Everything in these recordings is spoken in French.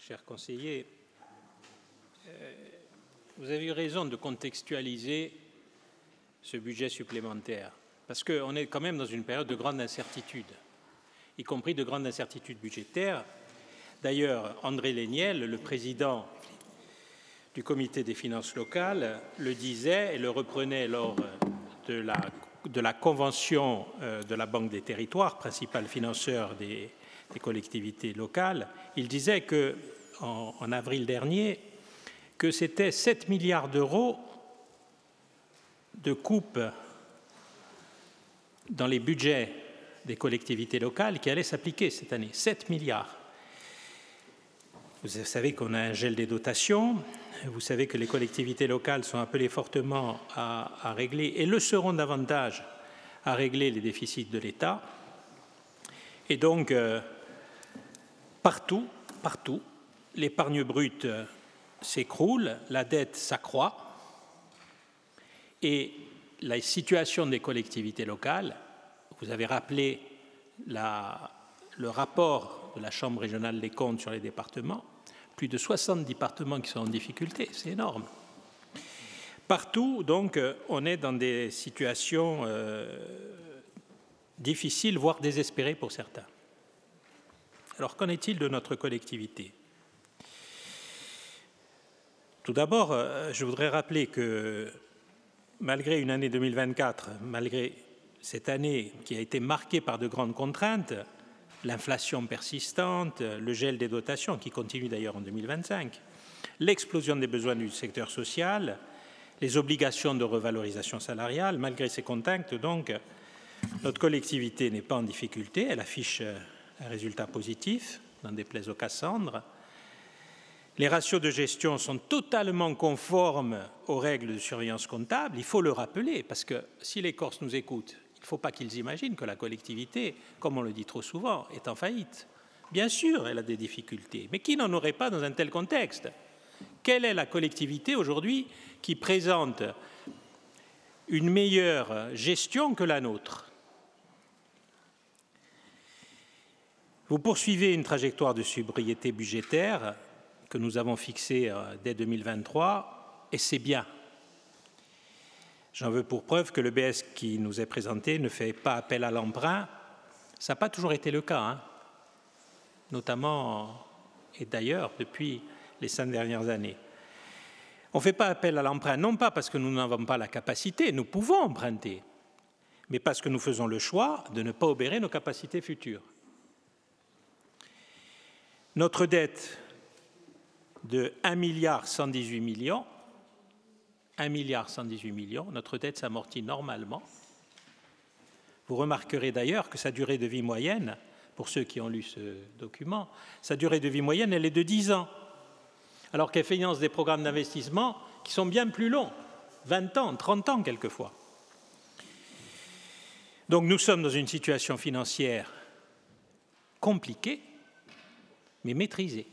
cher conseiller, vous avez eu raison de contextualiser ce budget supplémentaire, parce qu'on est quand même dans une période de grande incertitude, y compris de grande incertitude budgétaire. D'ailleurs, André Laignel, le président du comité des finances locales, le disait et le reprenait lors de la convention de la Banque des territoires, principal financeur des collectivités locales. Il disait en avril dernier que c'était 7 milliards d'euros de coupes dans les budgets des collectivités locales qui allaient s'appliquer cette année. 7 milliards. Vous savez qu'on a un gel des dotations. Vous savez que les collectivités locales sont appelées fortement à régler, et le seront davantage, à régler les déficits de l'État. Et donc, partout, l'épargne brute s'écroule, la dette s'accroît, et la situation des collectivités locales, vous avez rappelé le rapport de la Chambre régionale des comptes sur les départements, plus de 60 départements qui sont en difficulté, c'est énorme. Partout, donc, on est dans des situations difficiles, voire désespérées pour certains. Alors, qu'en est-il de notre collectivité ? Tout d'abord, je voudrais rappeler que malgré une année 2024, malgré cette année qui a été marquée par de grandes contraintes, l'inflation persistante, le gel des dotations qui continue d'ailleurs en 2025, l'explosion des besoins du secteur social, les obligations de revalorisation salariale, malgré ces contraintes, donc, notre collectivité n'est pas en difficulté, elle affiche un résultat positif, n'en déplaise aux Cassandres. Les ratios de gestion sont totalement conformes aux règles de surveillance comptable, il faut le rappeler, parce que si les Corses nous écoutent, il ne faut pas qu'ils imaginent que la collectivité, comme on le dit trop souvent, est en faillite. Bien sûr, elle a des difficultés, mais qui n'en aurait pas dans un tel contexte ? Quelle est la collectivité aujourd'hui qui présente une meilleure gestion que la nôtre ? Vous poursuivez une trajectoire de sobriété budgétaire que nous avons fixée dès 2023, et c'est bien. J'en veux pour preuve que le BS qui nous est présenté ne fait pas appel à l'emprunt. Ça n'a pas toujours été le cas, notamment, et d'ailleurs, depuis les 5 dernières années. On ne fait pas appel à l'emprunt, non pas parce que nous n'avons pas la capacité, nous pouvons emprunter, mais parce que nous faisons le choix de ne pas obérer nos capacités futures. Notre dette de 1,118 milliard, 1,118 milliard, notre dette s'amortit normalement. Vous remarquerez d'ailleurs que sa durée de vie moyenne, pour ceux qui ont lu ce document, sa durée de vie moyenne, elle est de 10 ans, alors qu'elle finance des programmes d'investissement qui sont bien plus longs, 20 ans, 30 ans quelquefois. Donc nous sommes dans une situation financière compliquée, mais maîtrisée.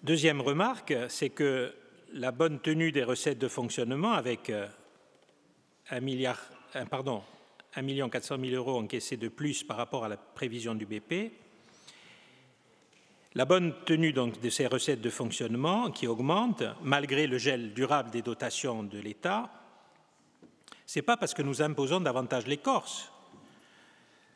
Deuxième remarque, c'est que la bonne tenue des recettes de fonctionnement avec 1,4 million € encaissés de plus par rapport à la prévision du BP, la bonne tenue donc de ces recettes de fonctionnement qui augmentent malgré le gel durable des dotations de l'État, ce n'est pas parce que nous imposons davantage les Corses,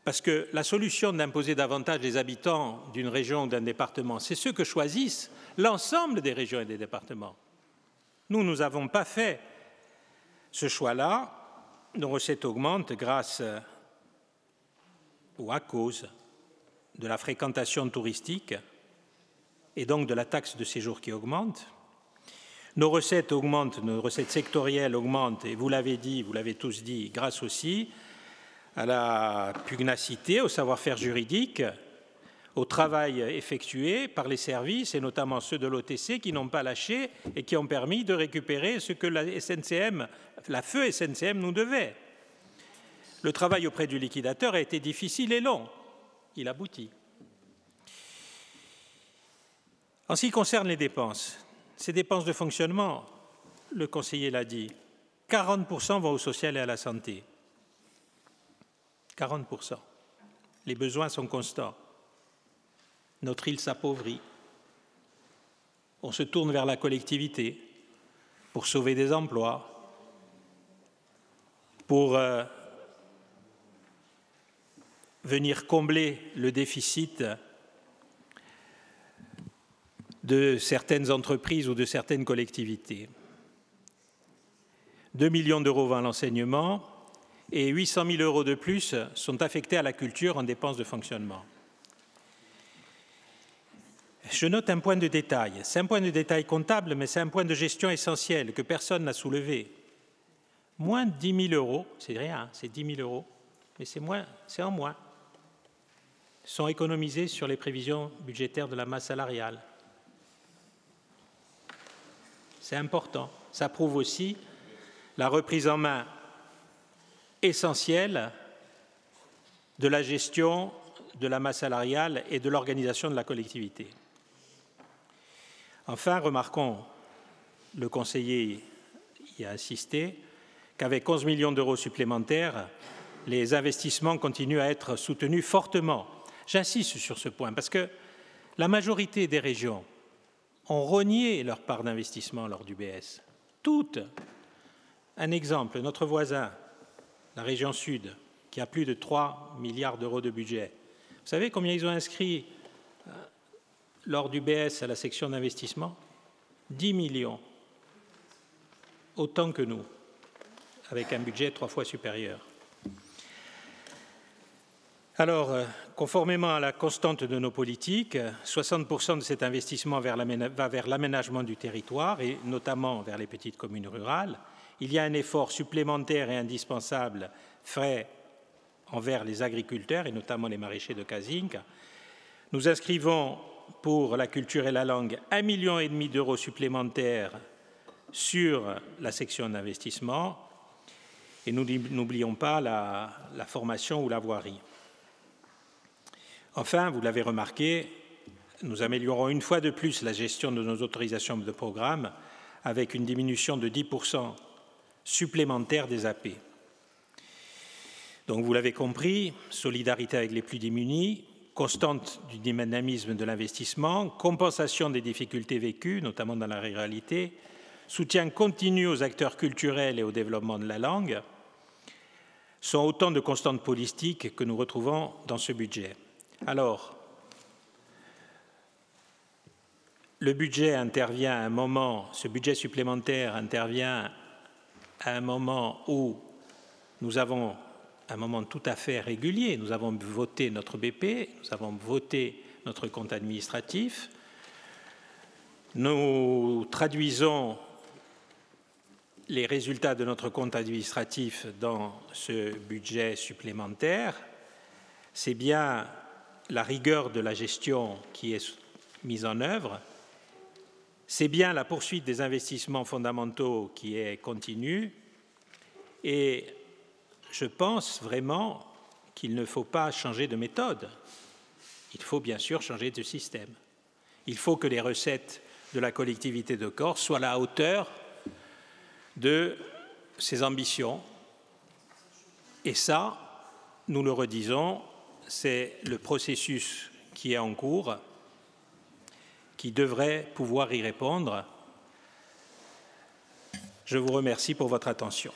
parce que la solution d'imposer davantage les habitants d'une région ou d'un département, c'est ce que choisissent l'ensemble des régions et des départements. Nous n'avons pas fait ce choix-là. Nos recettes augmentent grâce ou à cause de la fréquentation touristique et donc de la taxe de séjour qui augmente. Nos recettes augmentent, nos recettes sectorielles augmentent, et vous l'avez dit, vous l'avez tous dit, grâce aussi à la pugnacité, au savoir-faire juridique, au travail effectué par les services, et notamment ceux de l'OTC, qui n'ont pas lâché et qui ont permis de récupérer ce que la feu SNCM nous devait. Le travail auprès du liquidateur a été difficile et long. Il aboutit. En ce qui concerne les dépenses, ces dépenses de fonctionnement, le conseiller l'a dit, 40% vont au social et à la santé. 40%. Les besoins sont constants. notre île s'appauvrit. On se tourne vers la collectivité pour sauver des emplois, pour venir combler le déficit de certaines entreprises ou de certaines collectivités. 2 millions d'euros vont à l'enseignement et 800 000 euros de plus sont affectés à la culture en dépenses de fonctionnement. Je note un point de détail. C'est un point de détail comptable, mais c'est un point de gestion essentiel que personne n'a soulevé. Moins de 10 000 euros, c'est rien, c'est 10 000 euros, mais c'est en moins, sont économisés sur les prévisions budgétaires de la masse salariale. C'est important. Ça prouve aussi la reprise en main essentielle de la gestion de la masse salariale et de l'organisation de la collectivité. Enfin, remarquons, le conseiller y a insisté, qu'avec 11 millions d'euros supplémentaires, les investissements continuent à être soutenus fortement. J'insiste sur ce point parce que la majorité des régions ont rogné leur part d'investissement lors du BS. Toutes. Un exemple, notre voisin, la région Sud, qui a plus de 3 milliards d'euros de budget. Vous savez combien ils ont inscrit lors du BS à la section d'investissement? 10 millions. Autant que nous, avec un budget 3 fois supérieur. Alors, conformément à la constante de nos politiques, 60% de cet investissement va vers l'aménagement du territoire et notamment vers les petites communes rurales. Il y a un effort supplémentaire et indispensable fait envers les agriculteurs et notamment les maraîchers de Cazinques. Nous inscrivons pour la culture et la langue 1,5 million d'euros supplémentaires sur la section d'investissement et nous n'oublions pas la formation ou la voirie. Enfin, vous l'avez remarqué, nous améliorons une fois de plus la gestion de nos autorisations de programme avec une diminution de 10% supplémentaire des AP. Donc, vous l'avez compris, solidarité avec les plus démunis, constante du dynamisme de l'investissement, compensation des difficultés vécues, notamment dans la ruralité, soutien continu aux acteurs culturels et au développement de la langue, sont autant de constantes politiques que nous retrouvons dans ce budget. Alors, le budget intervient à un moment, ce budget supplémentaire intervient à un moment où nous avons un moment tout à fait régulier. Nous avons voté notre BP, nous avons voté notre compte administratif. Nous traduisons les résultats de notre compte administratif dans ce budget supplémentaire. C'est bien la rigueur de la gestion qui est mise en œuvre. C'est bien la poursuite des investissements fondamentaux qui est continue. Et je pense vraiment qu'il ne faut pas changer de méthode. Il faut bien sûr changer de système. Il faut que les recettes de la collectivité de Corse soient à la hauteur de ses ambitions. Et ça, nous le redisons, c'est le processus qui est en cours, qui devrait pouvoir y répondre. Je vous remercie pour votre attention.